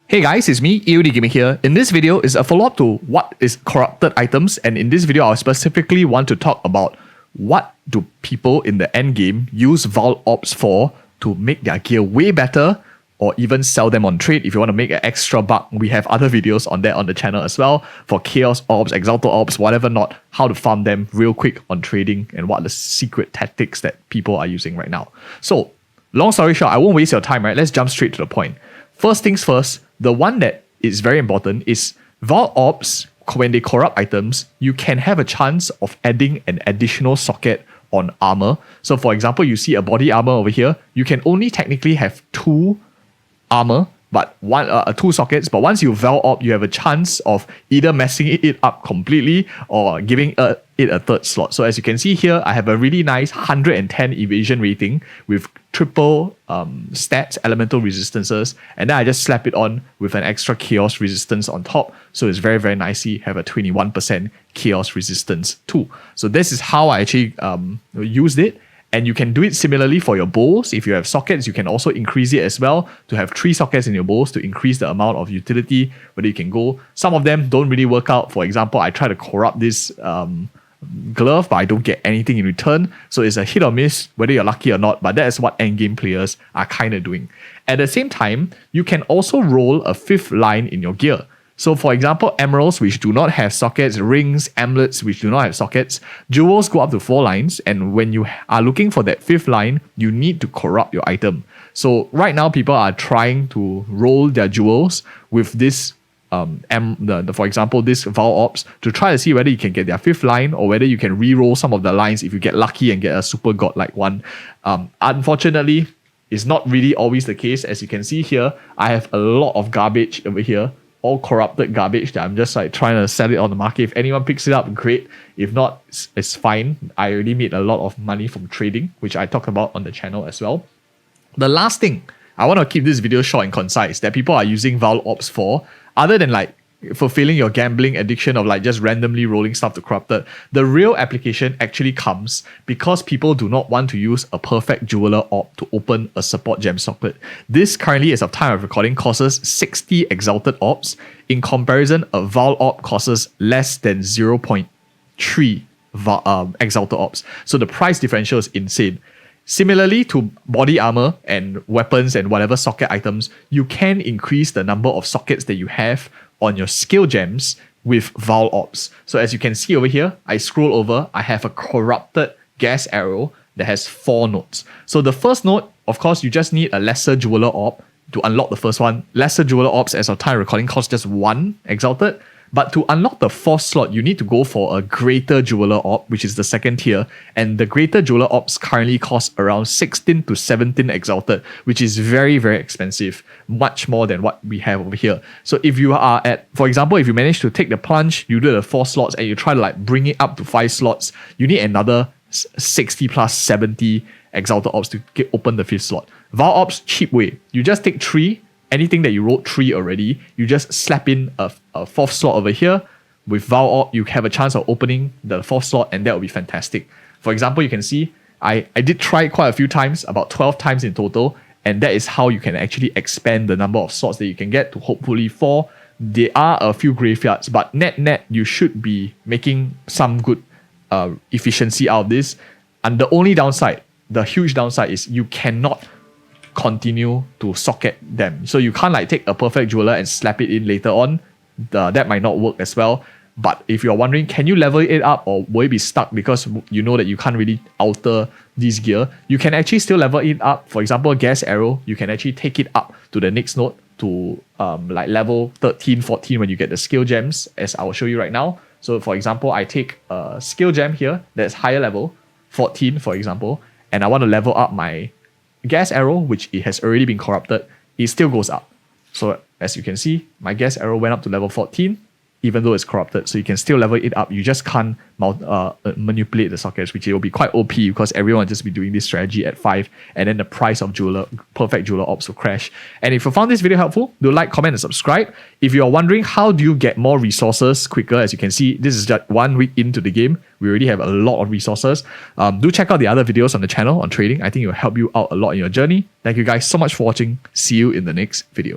Hey guys, it's me, EODGamerZ here. In this video is a follow-up to what is corrupted items, and in this video I specifically want to talk about what do people in the end game use Vaal Orbs for to make their gear way better or even sell them on trade if you want to make an extra buck. We have other videos on that on the channel as well for Chaos Orbs, Exile Orbs, whatever not, how to farm them real quick on trading and what are the secret tactics that people are using right now. So, long story short, I won't waste your time, right? Let's jump straight to the point. First things first, the one that is very important is Vaal Orbs. When they corrupt items, you can have a chance of adding an additional socket on armor. So for example, you see a body armor over here, you can only technically have 2 armor, but two sockets. But once you Vaal Orb, you have a chance of either messing it up completely or giving it a third slot. So as you can see here, I have a really nice 110 evasion rating with triple stats, elemental resistances, and then I just slap it on with an extra chaos resistance on top. So it's very, very nicely have a 21% chaos resistance too. So this is how I actually used it. And you can do it similarly for your bowls. If you have sockets, you can also increase it as well to have 3 sockets in your bowls to increase the amount of utility whether you can go. Some of them don't really work out. For example, I try to corrupt this glove, but I don't get anything in return. So it's a hit or miss whether you're lucky or not, but that is what endgame players are kind of doing. At the same time, you can also roll a 5th line in your gear. So for example, emeralds which do not have sockets, rings, amulets which do not have sockets, jewels go up to 4 lines, and when you are looking for that 5th line, you need to corrupt your item. So right now people are trying to roll their jewels with this for example, this Vaal Orbs to try to see whether you can get their 5th line or whether you can re-roll some of the lines if you get lucky and get a super godlike one. Unfortunately, it's not really always the case. As you can see here, I have a lot of garbage over here, all corrupted garbage that I'm just like trying to sell it on the market. If anyone picks it up, great. If not, it's fine. I already made a lot of money from trading, which I talked about on the channel as well. The last thing, I want to keep this video short and concise, that people are using Vaal Orbs for, other than like fulfilling your gambling addiction of like just randomly rolling stuff to corrupted, the real application actually comes because people do not want to use a perfect jeweler orb to open a support gem socket. This currently, as of time of recording, costs 60 exalted orbs. In comparison, a Vaal orb costs less than 0.3 exalted orbs. So the price differential is insane. Similarly to body armor and weapons and whatever socket items, you can increase the number of sockets that you have on your skill gems with Vaal Orbs. So as you can see over here, I scroll over, I have a corrupted gas arrow that has 4 nodes. So the first node, of course, you just need a lesser jeweler orb to unlock the first one. Lesser jeweler orbs as of time recording cost just 1 exalted. But to unlock the 4th slot, you need to go for a greater jeweler orb, which is the 2nd tier. And the greater jeweler orbs currently cost around 16 to 17 exalted, which is very, very expensive. Much more than what we have over here. So if you are at, for example, if you manage to take the plunge, you do the 4 slots and you try to like bring it up to 5 slots, you need another 60 plus 70 exalted orbs to open the 5th slot. Vaal Orbs, cheap way. You just take 3. Anything that you rolled 3 already, you just slap in a 4th slot over here. With Vaal Orb, you have a chance of opening the 4th slot, and that will be fantastic. For example, you can see I did try it quite a few times, about 12 times in total, and that is how you can actually expand the number of slots that you can get to hopefully 4. There are a few graveyards, but net, you should be making some good efficiency out of this. And the only downside, the huge downside, is you cannot continue to socket them. So you can't like take a perfect jeweler and slap it in later on. That might not work as well. But if you're wondering, can you level it up or will it be stuck because you know that you can't really alter this gear, you can actually still level it up. For example, gas arrow, you can actually take it up to the next node to like level 13, 14 when you get the skill gems, as I will show you right now. So for example, I take a skill gem here that's higher level, 14 for example, and I want to level up my gas arrow, which it has already been corrupted, it still goes up. So as you can see, my gas arrow went up to level 14, even though it's corrupted. So you can still level it up. You just can't manipulate the sockets, which will be quite OP because everyone will just be doing this strategy at 5, and then the price of perfect jeweler orbs will crash. And if you found this video helpful, do like, comment, and subscribe. If you are wondering how do you get more resources quicker, as you can see, this is just 1 week into the game. We already have a lot of resources. Do check out the other videos on the channel on trading. I think it will help you out a lot in your journey. Thank you guys so much for watching. See you in the next video.